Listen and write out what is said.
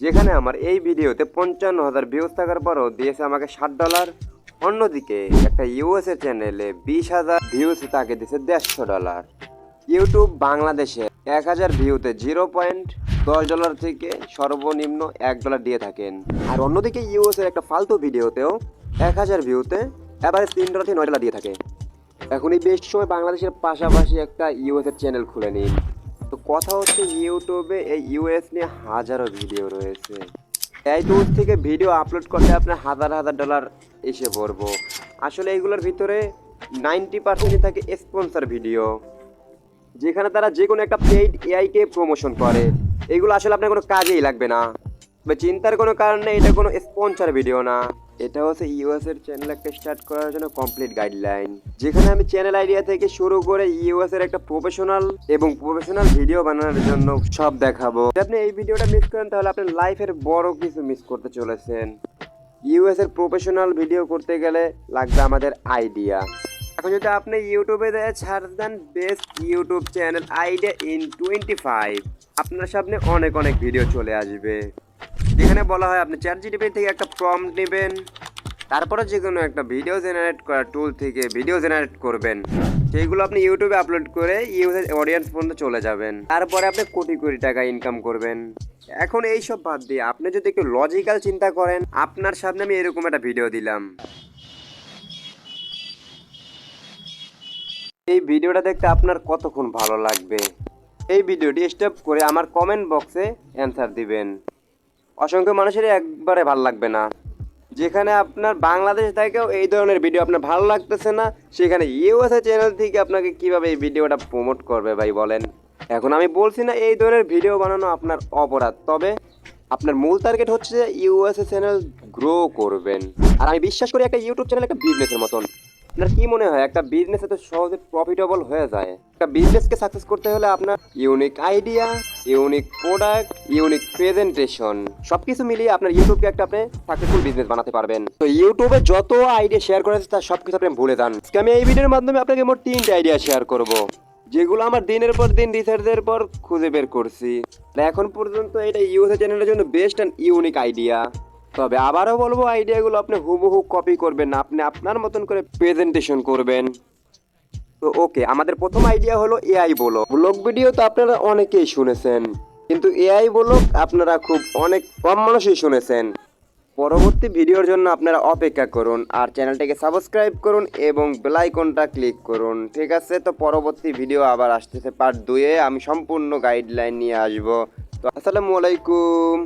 যেখানে আমার এই ভিডিওতে 55,000 ভিউজ থাকার পরও দিয়েছে আমাকে $60। অন্যদিকে একটা ইউএসএ চ্যানেলে 20,000 ভিউজ তাকে দিয়েছে $150। ইউটিউব বাংলাদেশে 1,000 ভিউতে $0.10 থেকে সর্বনিম্ন $1 দিয়ে থাকেন। আর অন্যদিকে ইউএসএ একটা ফালতু ভিডিওতেও 1,000 ভিউতে এভারেজ $3 থেকে $9 দিয়ে থাকে। এখন এই বেস্ট সময় বাংলাদেশের পাশাপাশি একটা ইউএস এর চ্যানেল খুলে নিন। তো কথা হচ্ছে ইউটিউবে এই ইউএস নিয়ে হাজারো ভিডিও রয়েছে। এই টুলস থেকে ভিডিও আপলোড করতে আপনার হাজার হাজার ডলার এসে পড়বো। আসলে এইগুলোর ভিতরে 90%ই থাকে স্পন্সর ভিডিও, যেখানে তারা যে কোনো একটা পেইড এআইকে প্রমোশন করে। এগুলো আসলে আপনার কোনো কাজেই লাগবে না, তবে চিন্তার কোনো কারণ নেই, এটা কোনো স্পন্সর ভিডিও না। এটা হচ্ছে ইউএস এর চ্যানেল একটা স্টার্ট করার জন্য কমপ্লিট গাইডলাইন, যেখানে আমি চ্যানেল আইডিয়া থেকে শুরু করে ইউএস এর একটা প্রফেশনাল ভিডিও বানানোর জন্য সব দেখাবো। যদি আপনি এই ভিডিওটা মিস করেন তাহলে আপনি লাইফের বড় কিছু মিস করতে চলেছেন। ইউএস এর প্রফেশনাল ভিডিও করতে গেলে লাগবে আমাদের আইডিয়া। এখন যদি আপনি ইউটিউবে সার্চ দেন best YouTube channel idea in 25, আপনার সামনে অনেক অনেক ভিডিও চলে আসবে, যেখানে বলা হয় আপনি চ্যাটজিপিটি থেকে একটা প্রম্পট নেবেন, তারপরে যে কোনো একটা ভিডিও জেনারেট করা টুল থেকে ভিডিও জেনারেট করবেন, সেইগুলো আপনি ইউটিউবে আপলোড করে ইউটিউবের অডিয়েন্স পর্যন্ত চলে যাবেন। তারপরে আপনি কোটি কোটি টাকা ইনকাম করবেন। এখন এই সব বাদ দিয়ে আপনি যদি একটু লজিক্যাল চিন্তা করেন, আপনার সামনে আমি এরকম একটা ভিডিও দিলাম, এই ভিডিওটা দেখতে আপনার কতক্ষণ ভালো লাগবে? এই ভিডিওটি স্টপ করে আমার কমেন্ট বক্সে অ্যান্সার দিবেন। অসংখ্য মানুষেরই একবারে ভালো লাগবে না। যেখানে আপনার বাংলাদেশ থেকেও এই ধরনের ভিডিও আপনার ভালো লাগতেছে না, সেখানে ইউএসএ চ্যানেল থেকে আপনাকে কিভাবে এই ভিডিওটা প্রমোট করবে ভাই বলেন? এখন আমি বলছি না এই ধরনের ভিডিও বানানো আপনার অপরাধ, তবে আপনার মূল টার্গেট হচ্ছে যে ইউএসএ চ্যানেল গ্রো করবেন। আর আমি বিশ্বাস করি একটা ইউটিউব চ্যানেল একটা বিজনেসের মতন। আপনার কি মনে হয় একটা বিজনেস এত সহজে প্রফিটেবল হয়ে যায়? একটা বিজনেসকে সাকসেস করতে হলে আপনার unique idea, unique product, unique presentation সবকিছু মিলিয়ে আপনার ইউটিউবকে একটা আপনি সাকসেসফুল বিজনেস বানাতে পারবেন। তো ইউটিউবে যত আইডিয়া শেয়ার করেছে তার সবকিছু আপনি ভুলে যান। আমি এই ভিডিওর মাধ্যমে আপনাকে মোট 3টে আইডিয়া শেয়ার করব, যেগুলো আমার দিনের পর দিন রিসার্চের পর খুঁজে বের করছি। এখন পর্যন্ত এটা ইউএসএ চ্যানেলের জন্য বেস্ট অ্যান্ড ইউনিক আইডিয়া। তবে আবারও বলবো আইডিয়াগুলো আপনি হুবহু কপি করবেন না, আপনি আপনার মতন করে প্রেজেন্টেশন করবেন। তো ওকে, আমাদের প্রথম আইডিয়া হলো এআই ব্লগ ভিডিও। তো আপনারা অনেকেই শুনেছেন, কিন্তু এআই ব্লগ আপনারা খুব অনেক কম মানুষই শুনেছেন। পরবর্তী ভিডিওর জন্য আপনারা অপেক্ষা করুন আর চ্যানেলটাকে সাবস্ক্রাইব করুন এবং বেল আইকনটা ক্লিক করুন। ঠিক আছে, তো পরবর্তী ভিডিও আবার আসতেছে পার্ট 2-এ, আমি সম্পূর্ণ গাইডলাইন নিয়ে আসবো। তো আসসালামু আলাইকুম।